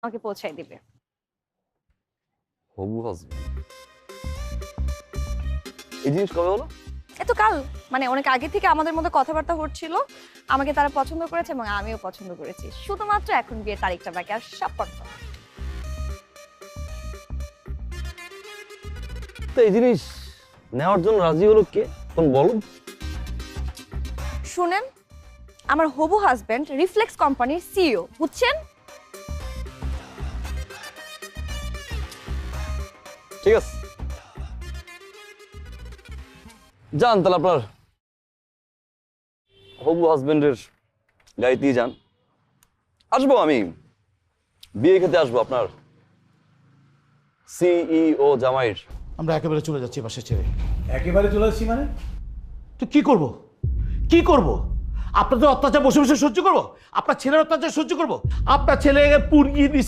আমাকে পৌঁছায় দিবে। হবু হাজবেন্ড, এই জিনিস কবে হলো? এত কাল, মানে অনেক আগে থেকে আমাদের মধ্যে কথাবার্তা হচ্ছিল। আমাকে তারা পছন্দ করেছে এবং আমিও পছন্দ করেছি। শুধুমাত্র এখন বিয়ের তারিখটা বাকি, আর সব কনফার্ম। তো এই জিনিস নেওয়ার জন্য রাজি হলো কে, কোন বলো? শুনেন, আমার হবু হাজবেন্ড রিফ্লেক্স কোম্পানির সিইও, বুঝছেন? ঠিক আছে, যান তাহলে আপনার হবু হাজবেন্ডের গাড়িতেই যান। আসবো আমি, বিয়ে খেতে আসবো আপনার সিইও জামাইয়ের। আমরা একেবারে চলে যাচ্ছি বাসা ছেড়ে। একেবারে চলে আসছি মানে? তো কি করব, কি করব? আপনাদের অত্যাচার বসে বসে সহ্য করবো? আপনার ছেলের অত্যাচার সহ্য করবো? আপনার ছেলে পুড়িয়ে দিছে,